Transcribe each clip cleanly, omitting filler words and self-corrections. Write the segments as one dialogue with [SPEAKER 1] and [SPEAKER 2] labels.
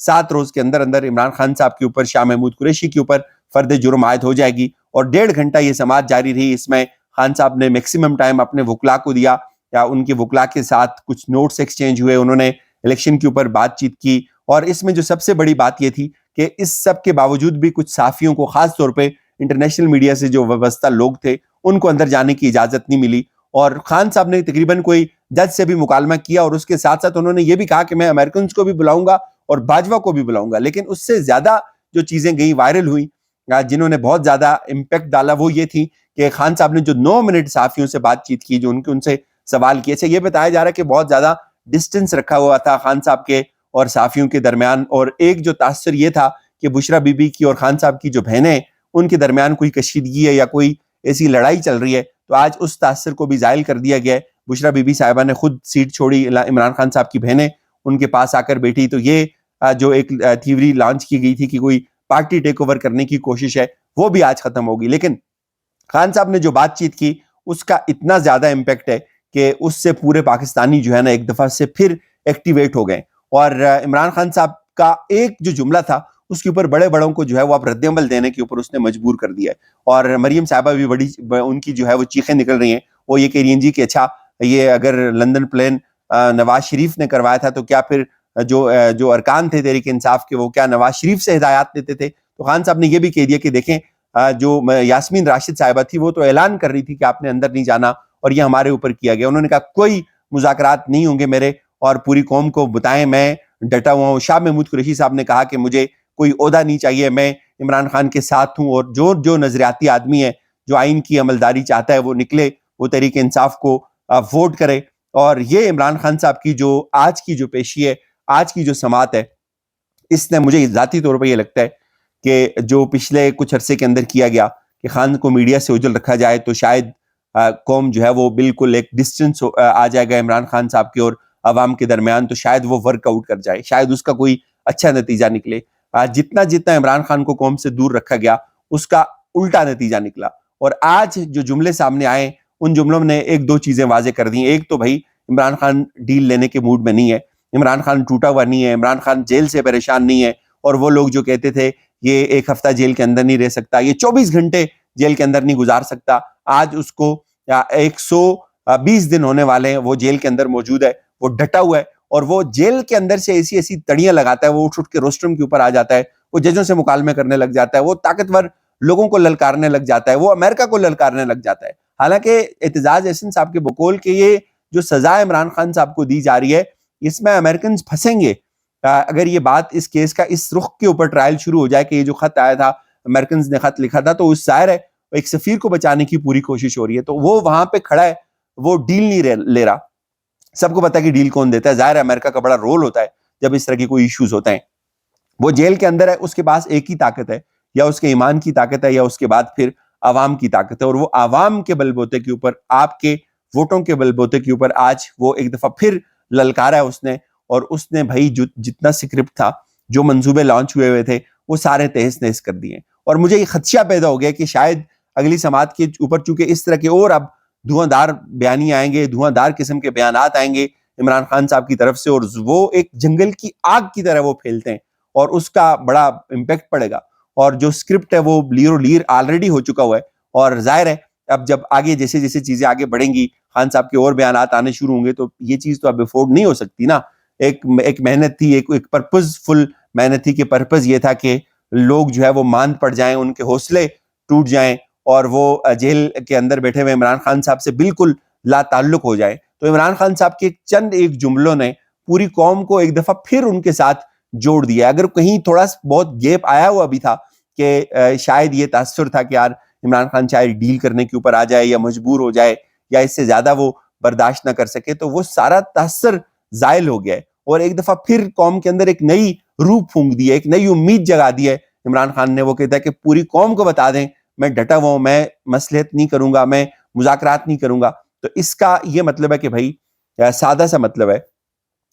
[SPEAKER 1] 7 روز کے اندر اندر عمران خان صاحب کے اوپر شاہ محمود قریشی کے اوپر فرد جرم عائد ہو جائے گی، اور 1.5 گھنٹہ یہ سماعت جاری رہی. اس میں خان صاحب نے میکسیمم ٹائم اپنے وکلا کو دیا، یا ان کے وکلا کے ساتھ کچھ نوٹس ایکسچینج ہوئے، انہوں نے الیکشن کے اوپر بات چیت کی. اور اس میں جو سب سے بڑی بات یہ تھی کہ اس سب کے باوجود بھی کچھ صحافیوں کو، خاص طور پہ انٹرنیشنل میڈیا سے جو وابستہ لوگ تھے، ان کو اندر جانے کی اجازت نہیں ملی. اور خان صاحب نے تقریباً کوئی جج سے بھی مکالمہ کیا، اور اس کے ساتھ ساتھ انہوں نے یہ بھی کہا کہ میں امریکنز کو بھی بلاؤں گا اور باجوہ کو بھی بلاؤں گا. لیکن اس سے زیادہ جو چیزیں گئی وائرل ہوئی، جنہوں نے بہت زیادہ امپیکٹ ڈالا، وہ یہ تھی کہ خان صاحب نے جو 9 منٹ صحافیوں سے بات چیت کی، جو ان سے سوال کیے تھے، یہ بتایا جا رہا ہے کہ بہت زیادہ ڈسٹنس رکھا ہوا تھا خان صاحب کے اور صحافیوں کے درمیان. اور ایک جو تاثر یہ تھا کہ بشرا بی بی کی اور خان صاحب کی جو بہنیں، ان کے درمیان کوئی کشیدگی ہے یا کوئی ایسی لڑائی چل رہی ہے، تو آج اس تاثر کو بھی زائل کر دیا گیا ہے. بشرا بی بی صاحبہ نے خود سیٹ چھوڑی، عمران خان صاحب کی بہنیں ان کے پاس آ کر بیٹھی. تو یہ جو ایک تھیوری لانچ کی گئی تھی کہ کوئی پارٹی ٹیک اوور کرنے کی کوشش ہے، وہ بھی آج ختم ہوگی. لیکن خان صاحب نے جو بات چیت کی، اس کا اتنا زیادہ امپیکٹ ہے کہ اس سے پورے پاکستانی جو ہے نا ایک دفعہ سے پھر ایکٹیویٹ ہو گئے. اور عمران خان صاحب کا ایک جو جملہ تھا، اس کے اوپر بڑے بڑوں کو جو ہے وہ اب رد عمل دینے کے اوپر اس نے مجبور کر دیا ہے. اور مریم صاحبہ بھی بڑی ان کی جو ہے وہ چیخیں نکل رہی ہیں. وہ یہ کہہ رہی ہیں جی کہ اچھا، یہ اگر لندن پلین نواز شریف نے کروایا تھا، تو کیا پھر جو ارکان تھے تحریک انصاف کے، وہ کیا نواز شریف سے ہدایات دیتے تھے؟ تو خان صاحب نے یہ بھی کہہ دیا کہ دیکھیں، جو یاسمین راشد صاحبہ تھی، وہ تو اعلان کر رہی تھی کہ آپ نے اندر نہیں جانا، اور یہ ہمارے اوپر کیا گیا. انہوں نے کہا کوئی مذاکرات نہیں ہوں گے میرے، اور پوری قوم کو بتائیں میں ڈٹا ہوا ہوں. شاہ محمود قریشی صاحب نے کہا کہ مجھے کوئی عہدہ نہیں چاہیے، میں عمران خان کے ساتھ ہوں، اور جو نظریاتی آدمی ہے، جو آئین کی عملداری چاہتا ہے، وہ نکلے، وہ تحریک انصاف کو ووٹ کرے. اور یہ عمران خان صاحب کی جو آج کی جو پیشی ہے، آج کی جو سماعت ہے، اس نے مجھے ذاتی طور پر یہ لگتا ہے کہ جو پچھلے کچھ عرصے کے اندر کیا گیا کہ خان کو میڈیا سے اوجھل رکھا جائے، تو شاید قوم جو ہے وہ بالکل ایک ڈسٹنس آ جائے گا عمران خان صاحب کے اور عوام کے درمیان، تو شاید وہ ورک آؤٹ کر جائے، شاید اس کا کوئی اچھا نتیجہ نکلے. جتنا عمران خان کو قوم سے دور رکھا گیا، اس کا الٹا نتیجہ نکلا. اور آج جو جملے سامنے آئے، ان جملوں نے ایک دو چیزیں واضح کر دی. ایک تو بھائی عمران خان ڈیل لینے کے موڈ میں نہیں ہے، عمران خان ٹوٹا ہوا نہیں ہے، عمران خان جیل سے پریشان نہیں ہے. اور وہ لوگ جو کہتے تھے یہ 1 ہفتہ جیل کے اندر نہیں رہ سکتا، یہ 24 گھنٹے جیل کے اندر نہیں گزار سکتا، آج اس کو 120 دن ہونے والے ہیں، وہ جیل کے اندر موجود ہے، وہ ڈٹا ہوا ہے. اور وہ جیل کے اندر سے ایسی تڑیاں لگاتا ہے، وہ اٹھ کے روسٹرم کے اوپر آ جاتا ہے، وہ ججوں سے مکالمے کرنے لگ جاتا ہے، وہ طاقتور لوگوں کو للکارنے لگ جاتا ہے، وہ امریکہ کو للکارنے لگ جاتا ہے. حالانکہ اعتزاز احسن صاحب کے بقول کہ یہ جو سزا عمران خان صاحب کو دی جا رہی ہے، اس میں امریکنز پھنسیں گے. اگر یہ بات اس کیس کا اس رخ کے اوپر ٹرائل شروع ہو جائے کہ یہ جو خط آیا تھا، امریکنز نے خط لکھا تھا، تو اس ظاہر ہے ایک سفیر کو بچانے کی پوری کوشش ہو رہی ہے. تو وہ وہاں پہ کھڑا ہے، وہ ڈیل نہیں لے رہا. سب کو پتا ہے کہ ڈیل کون دیتا ہے، ظاہر ہے امریکہ کا بڑا رول ہوتا ہے جب اس طرح کی کوئی ایشوز ہوتے ہیں. وہ جیل کے اندر ہے، اس کے پاس ایک ہی طاقت ہے، یا اس کے ایمان کی طاقت ہے، یا اس کے بعد پھر عوام کی طاقت ہے. اور وہ عوام کے بل بوتے کے اوپر، آپ کے ووٹوں کے بل بوتے کے اوپر آج وہ ایک دفعہ پھر للکارا ہے اس نے. اور اس نے بھائی جتنا سکرپٹ تھا، جو منصوبے لانچ ہوئے تھے، وہ سارے تہس نہس کر دیے. اور مجھے یہ خدشہ پیدا ہو گیا کہ شاید اگلی سماعت کے اوپر چونکہ اس طرح کے اور اب دھواں دار بیانی آئیں گے، دھواں دار قسم کے بیانات آئیں گے عمران خان صاحب کی طرف سے، اور وہ ایک جنگل کی آگ کی طرح وہ پھیلتے ہیں، اور اس کا بڑا امپیکٹ پڑے گا. اور جو سکرپٹ ہے وہ لیر و لیر آلریڈی ہو چکا ہوا ہے. اور ظاہر ہے اب جب آگے جیسے جیسے چیزیں آگے بڑھیں گی، خان صاحب کے اور بیانات آنے شروع ہوں گے، تو یہ چیز تو اب افورڈ نہیں ہو سکتی نا. ایک محنت تھی، ایک پرپز فل محنت تھی، کہ پرپز یہ تھا کہ لوگ جو ہے وہ ماند پڑ جائیں، ان کے حوصلے ٹوٹ جائیں، اور وہ جیل کے اندر بیٹھے ہوئے عمران خان صاحب سے بالکل لا تعلق ہو جائے. تو عمران خان صاحب کے چند ایک جملوں نے پوری قوم کو ایک دفعہ پھر ان کے ساتھ جوڑ دیا. اگر کہیں تھوڑا بہت گیپ آیا ہوا بھی تھا کہ شاید یہ تاثر تھا کہ یار عمران خان شاید ڈیل کرنے کے اوپر آ جائے، یا مجبور ہو جائے، یا اس سے زیادہ وہ برداشت نہ کر سکے، تو وہ سارا تاثر زائل ہو گیا ہے. اور ایک دفعہ پھر قوم کے اندر ایک نئی روح پھونک دی ہے، ایک نئی امید جگا دی ہے عمران خان نے. وہ کہتا ہے کہ پوری قوم کو بتا دیں میں ڈٹا ہوا ہوں، میں مصلحت نہیں کروں گا، میں مذاکرات نہیں کروں گا. تو اس کا یہ مطلب ہے کہ بھائی سادہ سا مطلب ہے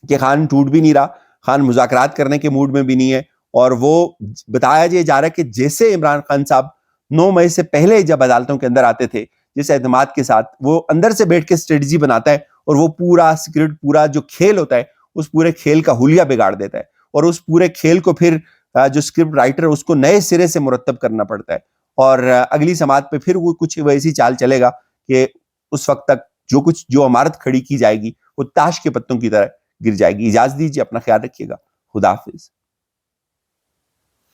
[SPEAKER 1] کہ خان ٹوٹ بھی نہیں رہا، خان مذاکرات کرنے کے موڈ میں بھی نہیں ہے. اور وہ بتایا جا رہا ہے کہ جیسے عمران خان صاحب 9 مئی سے پہلے جب عدالتوں کے اندر آتے تھے، جس اعتماد کے ساتھ وہ اندر سے بیٹھ کے اسٹریٹجی بناتا ہے، اور وہ پورا سکرپٹ، پورا جو کھیل ہوتا ہے، اس پورے کھیل کا حلیہ بگاڑ دیتا ہے. اور اس پورے کھیل کو پھر جو سکرپٹ رائٹر اس کو نئے سرے سے مرتب کرنا پڑتا ہے، اور اگلی سماعت پہ پھر وہ کچھ ویسی چال چلے گا کہ اس وقت تک جو عمارت کھڑی کی جائے گی وہ تاش کے پتوں کی طرح گر جائے گی۔ اجازت دیجیے، اپنا خیال رکھیے گا، خدا حافظ۔